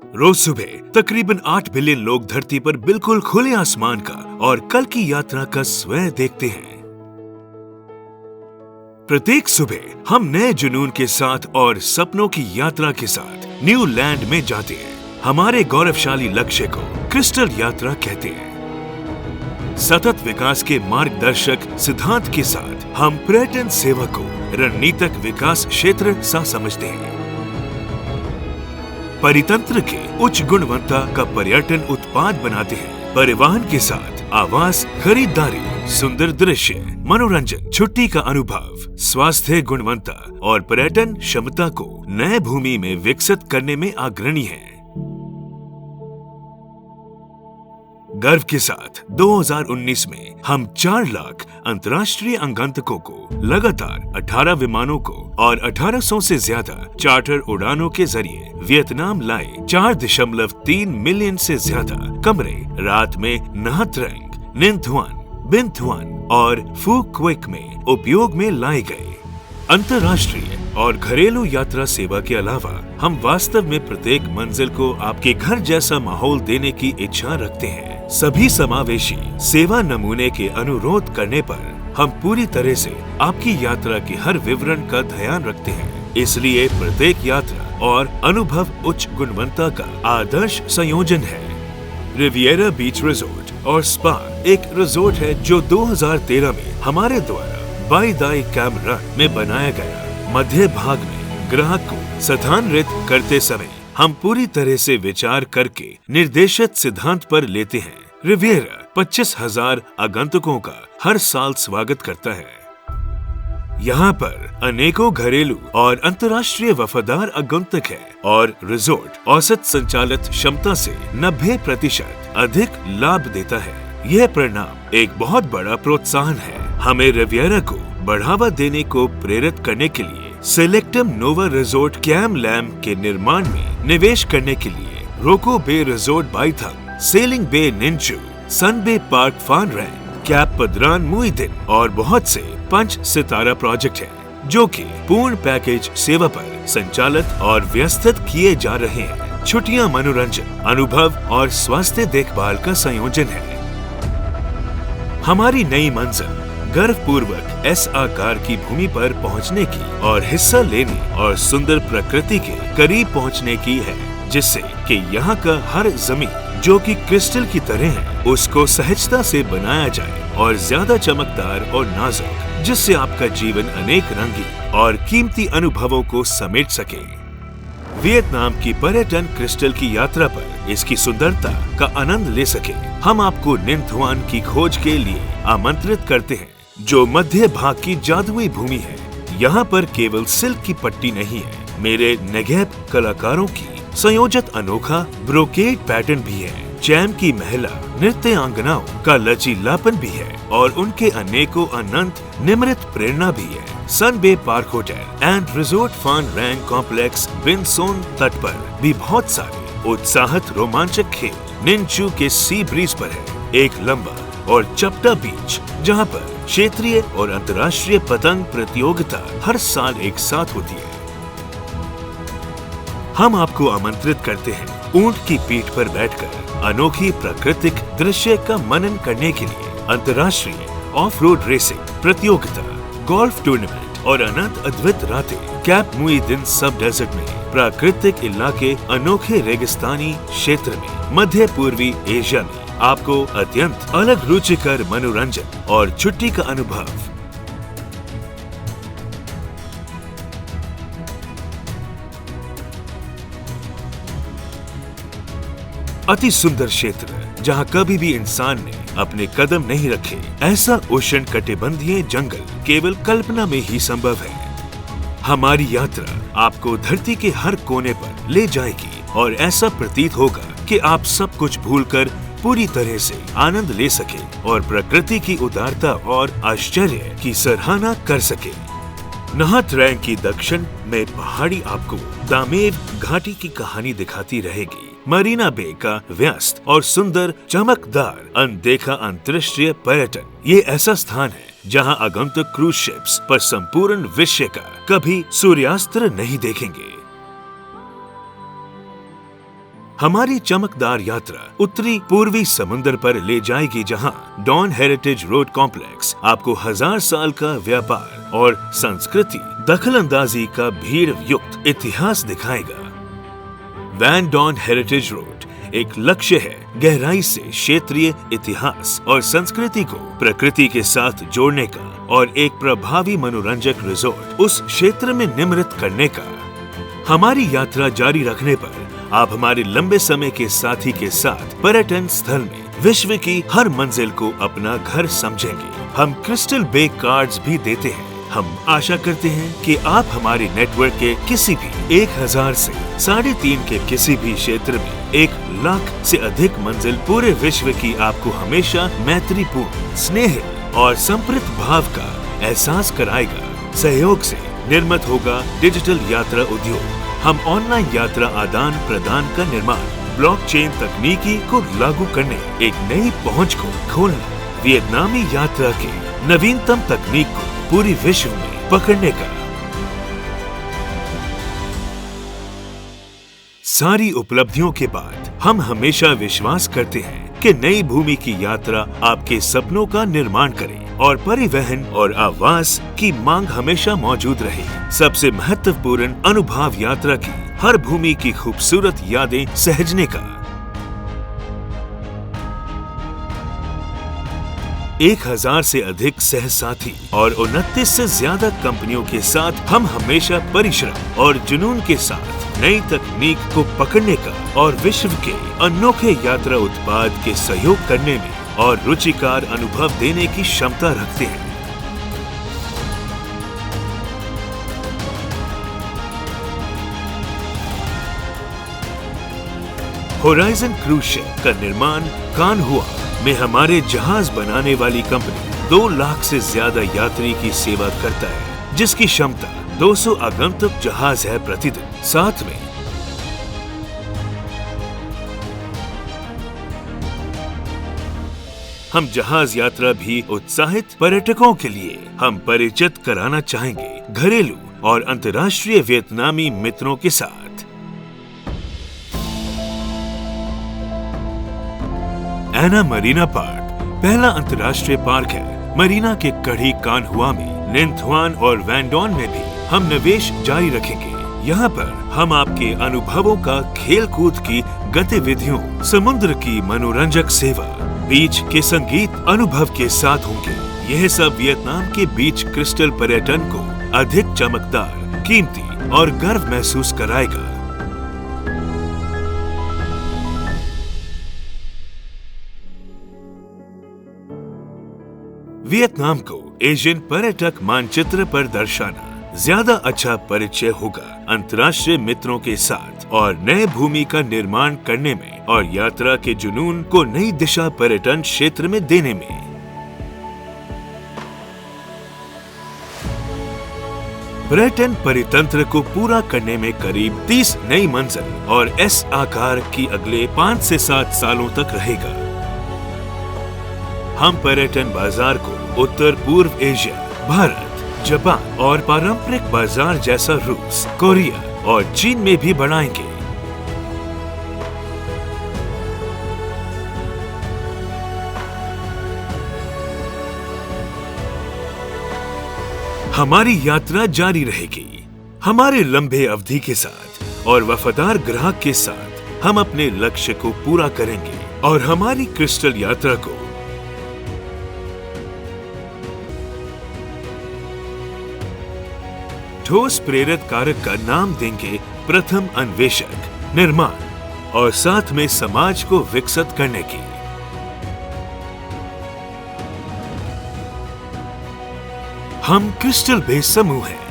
रोज सुबह तकरीबन 8 बिलियन लोग धरती पर बिल्कुल खुले आसमान का और कल की यात्रा का स्वयं देखते हैं। प्रत्येक सुबह हम नए जुनून के साथ और सपनों की यात्रा के साथ न्यू लैंड में जाते हैं। हमारे गौरवशाली लक्ष्य को क्रिस्टल यात्रा कहते हैं। सतत विकास के मार्गदर्शक सिद्धांत के साथ हम पर्यटन सेवा को रणनीतिक विकास क्षेत्र सा समझते हैं। परितंत्र के उच्च गुणवत्ता का पर्यटन उत्पाद बनाते हैं। परिवहन के साथ आवास, खरीदारी, सुंदर दृश्य, मनोरंजन, छुट्टी का अनुभव, स्वास्थ्य गुणवत्ता और पर्यटन क्षमता को नए भूमि में विकसित करने में अग्रणी है। गर्व के साथ 2019 में हम 4 लाख अंतर्राष्ट्रीय आगंतुकों को लगातार 18 विमानों को और 1800 से ज्यादा चार्टर उड़ानों के जरिए वियतनाम लाए। 4.3 मिलियन से ज्यादा कमरे रात में नाह ट्रेंग, ninh thuan, binh thuan और फू क्विक में उपयोग में लाए गए। अंतर्राष्ट्रीय और घरेलू यात्रा सेवा के अलावा हम वास्तव में प्रत्येक मंजिल को आपके घर जैसा माहौल देने की इच्छा रखते हैं। सभी समावेशी सेवा नमूने के अनुरोध करने पर हम पूरी तरह से आपकी यात्रा के हर विवरण का ध्यान रखते हैं। इसलिए प्रत्येक यात्रा और अनुभव उच्च गुणवत्ता का आदर्श संयोजन है। रिविएरा बीच रिजोर्ट और स्पा एक रिजोर्ट है जो 2013 में हमारे द्वारा बाई दाई कैमरा में बनाया गया। मध्य भाग में ग्राहक को स्थानांतरित करते समय हम पूरी तरह से विचार करके निर्देशित सिद्धांत पर लेते हैं। रिविएरा 25,000 आगंतुकों का हर साल स्वागत करता है। यहाँ पर अनेकों घरेलू और अंतर्राष्ट्रीय वफादार आगंतुक है और रिजोर्ट औसत संचालित क्षमता से 90% अधिक लाभ देता है। यह परिणाम एक बहुत बड़ा प्रोत्साहन है। हमें रिविएरा को बढ़ावा देने को प्रेरित करने के लिए सेलेक्टम नोवा रिजोर्ट कैम लैम के निर्माण में निवेश करने के लिए रोको बे रिजोर्ट बाइथंग, सेलिंग बे निंचू, सन बे पार्क फान रैंग, कैप पदरान मुइदिन और बहुत से 5 सितारा प्रोजेक्ट हैं, जो कि पूर्ण पैकेज सेवा पर संचालित और व्यवस्थित किए जा रहे हैं। छुट्टियां, मनोरंजन, अनुभव और स्वास्थ्य देखभाल का संयोजन है। हमारी नई मंजिल गर्वपूर्वक एस आकार की भूमि पर पहुंचने की और हिस्सा लेने और सुंदर प्रकृति के करीब पहुंचने की है, जिससे कि यहाँ का हर जमीन जो कि क्रिस्टल की तरह है उसको सहजता से बनाया जाए और ज्यादा चमकदार और नाजुक, जिससे आपका जीवन अनेक रंगी और कीमती अनुभवों को समेट सके। वियतनाम की पर्यटन क्रिस्टल की यात्रा पर इसकी सुंदरता का आनंद ले सके। हम आपको ninh thuan की खोज के लिए आमंत्रित करते हैं, जो मध्य भाग की जादुई भूमि है। यहाँ पर केवल सिल्क की पट्टी नहीं है, मेरे नेगेब कलाकारों की संयोजित अनोखा ब्रोकेड पैटर्न भी है। चैम की महिला नृत्यांगनाओं का लचीलापन भी है और उनके अनेकों अनंत निम्रित प्रेरणा भी है। सन बे पार्क होटल एंड रिजोर्ट फान रैंग कॉम्प्लेक्स बिन सोन तट पर भी बहुत सारे उत्साहित रोमांचक खेल। निंचू के सी ब्रीज पर है एक लंबा और चपटा बीच, जहां पर क्षेत्रीय और अंतर्राष्ट्रीय पतंग प्रतियोगिता हर साल एक साथ होती है। हम आपको आमंत्रित करते हैं ऊंट की पीठ पर बैठकर अनोखी प्राकृतिक दृश्य का मनन करने के लिए। अंतर्राष्ट्रीय ऑफ रोड रेसिंग प्रतियोगिता, गोल्फ टूर्नामेंट और अनंत अद्भुत रातें कैप मुइदिन सब डेजर्ट में प्राकृतिक इलाके, अनोखे रेगिस्तानी क्षेत्र में मध्य पूर्वी एशिया में आपको अत्यंत अलग रुचिकर मनोरंजन और छुट्टी का अनुभव। अति सुंदर क्षेत्र जहां कभी भी इंसान ने अपने कदम नहीं रखे। ऐसा उष्ण कटिबंधीय जंगल केवल कल्पना में ही संभव है। हमारी यात्रा आपको धरती के हर कोने पर ले जाएगी और ऐसा प्रतीत होगा कि आप सब कुछ भूलकर पूरी तरह से आनंद ले सके और प्रकृति की उदारता और आश्चर्य की सराहना कर सके। नाह ट्रेंग की दक्षिण में पहाड़ी आपको दामेव घाटी की कहानी दिखाती रहेगी। मरीना बे का व्यस्त और सुंदर चमकदार अनदेखा अंतर्राष्ट्रीय पर्यटन, ये ऐसा स्थान है जहां आगंतुक क्रूज शिप्स पर संपूर्ण विश्व का कभी सूर्यास्त नहीं देखेंगे। हमारी चमकदार यात्रा उत्तरी पूर्वी समुद्र पर ले जाएगी, जहां डॉन हेरिटेज रोड कॉम्प्लेक्स आपको 1000 साल का व्यापार और संस्कृति दखलंदाजी का भीड़ युक्त इतिहास दिखाएगा। वैन डॉन हेरिटेज रोड एक लक्ष्य है गहराई से क्षेत्रीय इतिहास और संस्कृति को प्रकृति के साथ जोड़ने का और एक प्रभावी मनोरंजक रिजॉर्ट उस क्षेत्र में निर्मित करने का। हमारी यात्रा जारी रखने पर आप हमारे लंबे समय के साथी के साथ पर्यटन स्थल में विश्व की हर मंजिल को अपना घर समझेंगे। हम क्रिस्टल बे कार्ड्स भी देते हैं। हम आशा करते हैं कि आप हमारे नेटवर्क के किसी भी 1000 से 3.5 के किसी भी क्षेत्र में 1 लाख से अधिक मंजिल पूरे विश्व की आपको हमेशा मैत्रीपूर्ण, स्नेह और संप्रीत भाव का एहसास कराएगा। सहयोग से निर्मित होगा डिजिटल यात्रा उद्योग। हम ऑनलाइन यात्रा आदान प्रदान का निर्माण, ब्लॉकचेन तकनीकी को लागू करने, एक नई पहुंच को खोलने, वियतनामी यात्रा की नवीनतम तकनीक को पूरी विश्व में पकड़ने का। सारी उपलब्धियों के बाद हम हमेशा विश्वास करते हैं कि नई भूमि की यात्रा आपके सपनों का निर्माण करे और परिवहन और आवास की मांग हमेशा मौजूद रहे। सबसे महत्वपूर्ण अनुभव यात्रा की हर भूमि की खूबसूरत यादें सहेजने का। 1000 से अधिक सहसाथी और 29 से ज्यादा कंपनियों के साथ हम हमेशा परिश्रम और जुनून के साथ नई तकनीक को पकड़ने का और विश्व के अनोखे यात्रा उत्पाद के सहयोग करने में और रुचिकार अनुभव देने की क्षमता रखते हैं। होराइजन क्रूज शिप का निर्माण कान्हुआ में हमारे जहाज बनाने वाली कंपनी 2 लाख से ज्यादा यात्री की सेवा करता है, जिसकी क्षमता 200 आगंतुक जहाज है प्रतिदिन। साथ में हम जहाज यात्रा भी उत्साहित पर्यटकों के लिए हम परिचित कराना चाहेंगे घरेलू और अंतर्राष्ट्रीय वियतनामी मित्रों के साथ। एना मरीना पार्क पहला अंतर्राष्ट्रीय पार्क है। मरीना के कड़ी कान्हुआ में, निंथुआन और वैन डॉन में भी हम निवेश जारी रखेंगे। यहाँ पर हम आपके अनुभवों का खेल कूद की गतिविधियों, समुद्र की मनोरंजक सेवा, बीच के संगीत अनुभव के साथ होंगे। यह सब वियतनाम के बीच क्रिस्टल पर्यटन को अधिक चमकदार, कीमती और गर्व महसूस कराएगा। वियतनाम को एशियन पर्यटक मानचित्र पर दर्शाना ज्यादा अच्छा परिचय होगा अंतर्राष्ट्रीय मित्रों के साथ और नए भूमि का निर्माण करने में और यात्रा के जुनून को नई दिशा पर्यटन क्षेत्र में देने में। पर्यटन परितंत्र को पूरा करने में करीब 30 नई मंजिल और एस आकार की अगले 5 से 7 सालों तक रहेगा। हम पर्यटन बाजार को उत्तर पूर्व एशिया, भारत, जापान और पारंपरिक बाजार जैसा रूस, कोरिया और चीन में भी बढ़ाएंगे। हमारी यात्रा जारी रहेगी। हमारे लंबे अवधि के साथ और वफादार ग्राहक के साथ हम अपने लक्ष्य को पूरा करेंगे और हमारी क्रिस्टल यात्रा को ठोस प्रेरक कारक का नाम देंगे प्रथम अन्वेषक, निर्माण और साथ में समाज को विकसित करने की। हम क्रिस्टल बे समूह हैं।